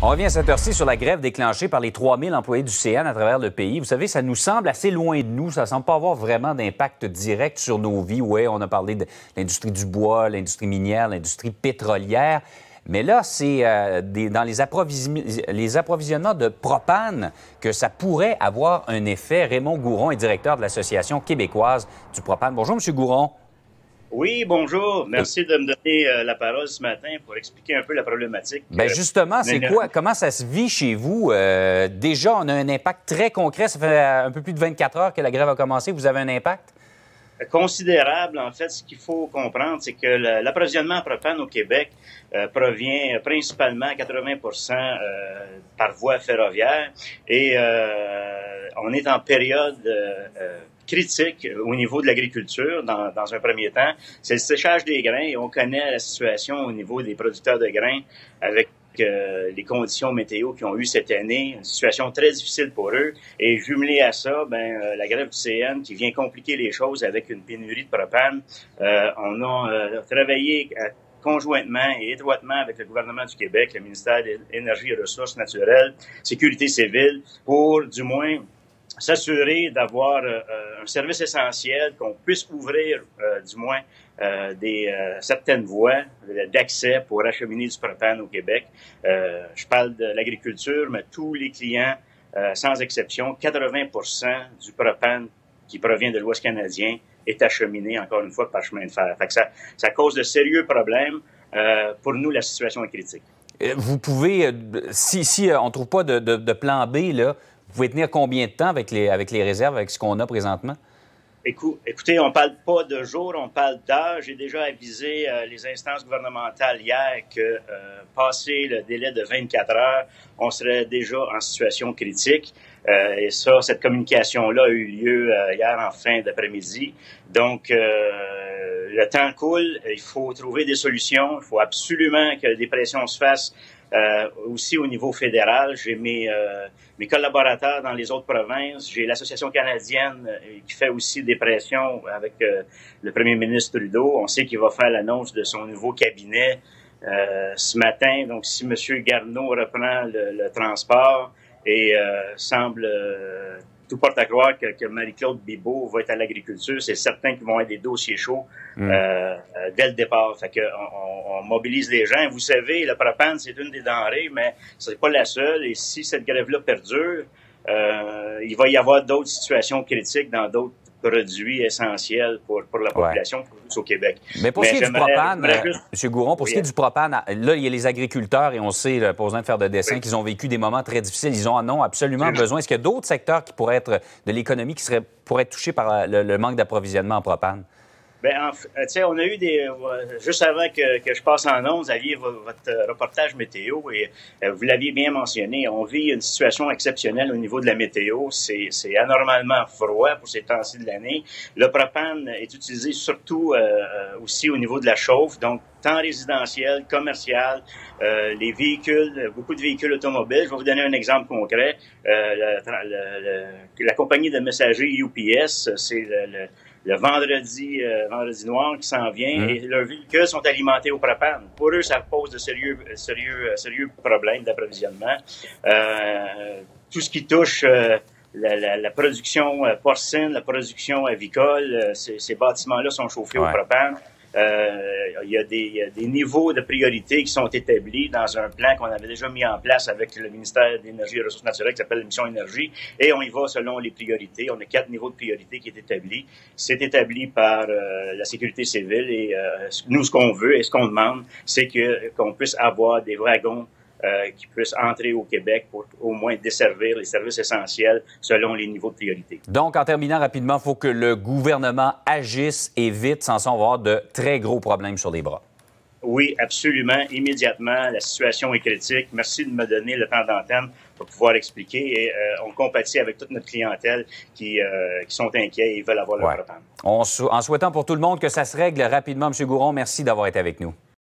On revient à cette heure-ci sur la grève déclenchée par les 3000 employés du CN à travers le pays. Vous savez, ça nous semble assez loin de nous. Ça ne semble pas avoir vraiment d'impact direct sur nos vies. Oui, on a parlé de l'industrie du bois, l'industrie minière, l'industrie pétrolière. Mais là, c'est dans les approvisionnements de propane que ça pourrait avoir un effet. Raymond Gouron est directeur de l'Association québécoise du propane. Bonjour, M. Gouron. Oui, bonjour. Merci de me donner la parole ce matin pour expliquer un peu la problématique. Bien, justement, c'est quoi? Comment ça se vit chez vous? Déjà, on a un impact très concret. Ça fait un peu plus de 24 heures que la grève a commencé. Vous avez un impact? Considérable. En fait, ce qu'il faut comprendre, c'est que l'approvisionnement en propane au Québec provient principalement à 80 par voie ferroviaire. Et on est en période critique au niveau de l'agriculture dans un premier temps. C'est le séchage des grains et on connaît la situation au niveau des producteurs de grains avec les conditions météo qu'ils ont eues cette année, une situation très difficile pour eux. Et jumelé à ça, la grève du CN qui vient compliquer les choses avec une pénurie de propane. On a travaillé conjointement et étroitement avec le gouvernement du Québec, le ministère de l'Énergie et des Ressources naturelles, Sécurité civile, pour du moins s'assurer d'avoir un service essentiel, qu'on puisse ouvrir du moins certaines voies d'accès pour acheminer du propane au Québec. Je parle de l'agriculture, mais tous les clients, sans exception, 80% du propane qui provient de l'Ouest canadien est acheminé, encore une fois, par chemin de fer. Fait que ça cause de sérieux problèmes. Pour nous, la situation est critique. Vous pouvez, si on ne trouve pas de plan B, là, vous pouvez tenir combien de temps avec les réserves, avec ce qu'on a présentement? Écoutez, on ne parle pas de jours, on parle d'heures. J'ai déjà avisé les instances gouvernementales hier que, passé le délai de 24 heures, on serait déjà en situation critique. Et ça, cette communication-là a eu lieu hier en fin d'après-midi. Donc, le temps coule, il faut trouver des solutions. Il faut absolument que des pressions se fassent aussi au niveau fédéral. J'ai mes collaborateurs dans les autres provinces. J'ai l'Association canadienne qui fait aussi des pressions avec le premier ministre Trudeau. On sait qu'il va faire l'annonce de son nouveau cabinet ce matin. Donc, si M. Garneau reprend le transport et semble tout porte à croire que Marie-Claude Bibeau va être à l'agriculture, c'est certain qu'ils vont être des dossiers chauds dès le départ. Fait que on mobilise les gens. Vous savez, le propane, c'est une des denrées, mais c'est pas la seule. Et si cette grève-là perdure, il va y avoir d'autres situations critiques dans d'autres produits essentiels pour la population au Québec. Mais pour ce qui est du propane, M. Gouron, pour ce qui est du propane, là, il y a les agriculteurs et on sait, là, pas besoin de faire de dessin, qu'ils ont vécu des moments très difficiles. Ils en ont absolument besoin. Est-ce qu'il y a d'autres secteurs qui pourraient être de l'économie qui pourraient être touchés par le manque d'approvisionnement en propane? Bien, on a eu juste avant que je passe en ondes, vous aviez votre reportage météo et vous l'aviez bien mentionné, on vit une situation exceptionnelle au niveau de la météo. C'est anormalement froid pour ces temps-ci de l'année. Le propane est utilisé surtout aussi au niveau de la chauffe, donc tant résidentiel, commercial, les véhicules, beaucoup de véhicules automobiles. Je vais vous donner un exemple concret. La compagnie de messagerie UPS, c'est le vendredi noir qui s'en vient et leurs véhicules sont alimentés au propane. Pour eux, ça pose de sérieux problèmes d'approvisionnement. Tout ce qui touche la production porcine, la production avicole, ces bâtiments-là sont chauffés au propane. Il y a des niveaux de priorité qui sont établis dans un plan qu'on avait déjà mis en place avec le ministère de l'Énergie et des Ressources naturelles qui s'appelle la Mission Énergie et on y va selon les priorités. On a 4 niveaux de priorité qui est établi. C'est établi par la Sécurité civile et nous, ce qu'on veut et ce qu'on demande, c'est qu'on puisse avoir des wagons qui puissent entrer au Québec pour au moins desservir les services essentiels selon les niveaux de priorité. Donc, en terminant rapidement, il faut que le gouvernement agisse et vite, sans ça, on va avoir de très gros problèmes sur les bras. Oui, absolument, immédiatement. La situation est critique. Merci de me donner le temps d'antenne pour pouvoir expliquer. Et on compatit avec toute notre clientèle qui sont inquiets et veulent avoir leur propane. En souhaitant pour tout le monde que ça se règle rapidement, M. Gouron, merci d'avoir été avec nous.